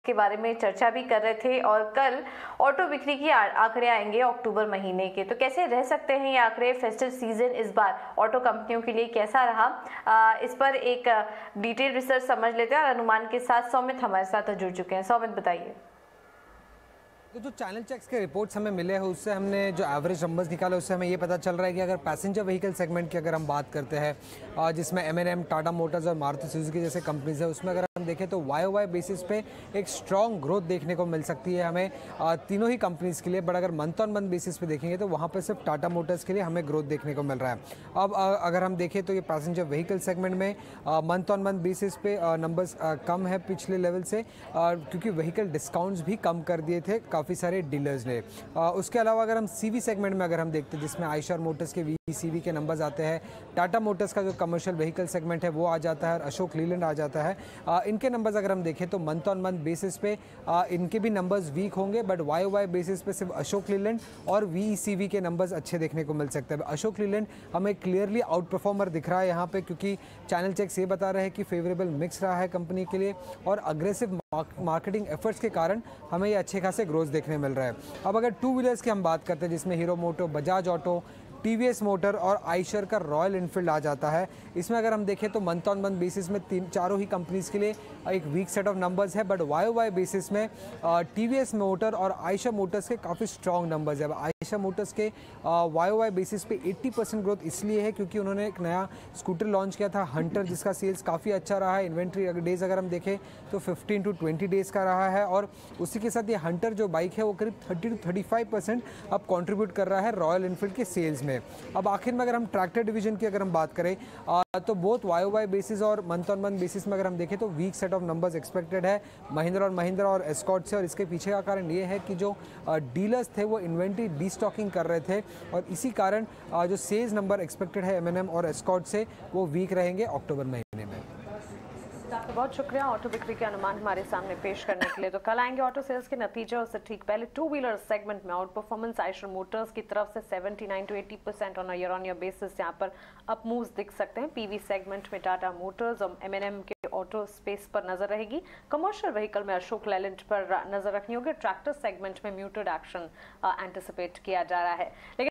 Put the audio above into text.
के बारे में चर्चा भी कर रहे थे और कल ऑटो बिक्री की आंकड़े आएंगे अक्टूबर महीने के, तो कैसे रह सकते हैं ये आंकड़े? फेस्टिव सीजन इस बार ऑटो कंपनियों के लिए कैसा रहा, इस पर एक डिटेल रिसर्च समझ लेते हैं और अनुमान के साथ सौमित हमारे साथ जुड़ चुके हैं। सौमित, बताइए। तो जो चैनल चेक्स के रिपोर्ट्स हमें मिले हैं उससे हमने जो एवरेज नंबर्स निकाले उससे हमें ये पता चल रहा है कि अगर पैसेंजर व्हीकल सेगमेंट की अगर हम बात करते हैं जिसमें M&M, टाटा मोटर्स और मारुति सुजुकी जैसे कंपनीज है, उसमें अगर हम देखें तो YOY बेसिस पे एक स्ट्रॉन्ग ग्रोथ देखने को मिल सकती है हमें तीनों ही कंपनीज के लिए। बट अगर मंथ ऑन मंथ बेसिस पे देखेंगे तो वहाँ पर सिर्फ टाटा मोटर्स के लिए हमें ग्रोथ देखने को मिल रहा है। अब अगर हम देखें तो ये पैसेंजर व्हीकल सेगमेंट में मंथ ऑन मंथ बेसिस पे नंबर्स कम है पिछले लेवल से, क्योंकि व्हीकल डिस्काउंट्स भी कम कर दिए थे काफ़ी सारे डीलर्स ने। उसके अलावा अगर हम CV सेगमेंट में अगर हम देखते हैं जिसमें आयशर मोटर्स के VECV के नंबर्स आते हैं, टाटा मोटर्स का जो कमर्शियल व्हीकल सेगमेंट है वो आ जाता है और अशोक लीलैंड आ जाता है। इनके नंबर्स अगर हम देखें तो मंथ ऑन मंथ बेसिस पे इनके भी नंबर्स वीक होंगे, बट YOY बेसिस पे सिर्फ अशोक लीलैंड और VECV के नंबर्स अच्छे देखने को मिल सकते हैं। अशोक लीलैंड हमें क्लियरली आउट परफॉर्मर दिख रहा है यहाँ पे, क्योंकि चैनल चेक्स ये बता रहे हैं कि फेवरेबल मिक्स रहा है कंपनी के लिए और अग्रेसिव मार्केटिंग एफर्ट्स के कारण हमें ये अच्छे खासे ग्रोथ देखने मिल रहा है। अब अगर टू व्हीलर्स की हम बात करते हैं जिसमें हीरो मोटो, बजाज ऑटो, TVS मोटर और आइशर का रॉयल इनफील्ड आ जाता है, इसमें अगर हम देखें तो मंथ ऑन मंथ बेसिस में चारों ही कंपनीज के लिए एक वीक सेट ऑफ नंबर्स है, बट YOY बेसिस में TVS मोटर और आइशर मोटर्स के काफ़ी स्ट्रॉन्ग नंबर्स है। आइशर मोटर्स के YOY बेसिस पे 80% ग्रोथ इसलिए है क्योंकि उन्होंने एक नया स्कूटर लॉन्च किया था हंटर, जिसका सेल्स काफ़ी अच्छा रहा है। इन्वेंट्री डेज अगर हम देखें तो 15 to 20 डेज़ का रहा है और उसी के साथ ये हंटर जो बाइक है वो करीब 30 to 35% अब कॉन्ट्रीब्यूट कर रहा है रॉयल इनफील्ड के सेल्स में। अब आखिर में अगर हम ट्रैक्टर डिवीजन की अगर हम बात करें तो बोथ YOY बेसिस और मंथ ऑन मंथ बेसिस में अगर हम देखें तो weak set of numbers expected है महिंद्रा और एस्कॉर्ट से। और इसके पीछे का कारण ये है कि जो डीलर्स थे वो इन्वेंट्री डीस्टॉकिंग कर रहे थे और इसी कारण जो सेल्स नंबर एक्सपेक्टेड है M&M और एस्कॉर्ट से वो वीक रहेंगे अक्टूबर महीने में। आपका बहुत शुक्रिया ऑटो बिक्री के अनुमान हमारे सामने पेश करने के लिए। तो कल आएंगे ऑटो सेल्स के नतीजे, उससे ठीक पहले टू व्हीलर सेगमेंट में आउट परफॉर्मेंस आइशर मोटर्स की तरफ से 79 to 80% on year on year basis यहाँ पर अप मूव्स दिख सकते हैं। PV सेगमेंट में टाटा मोटर्स और M&M के ऑटो स्पेस पर नजर रहेगी। कमर्शियल व्हीकल में अशोक लेलैंड पर नजर रखनी होगी। ट्रैक्टर सेगमेंट में म्यूटेड एक्शन एंटिसिपेट किया जा रहा है। लेकिन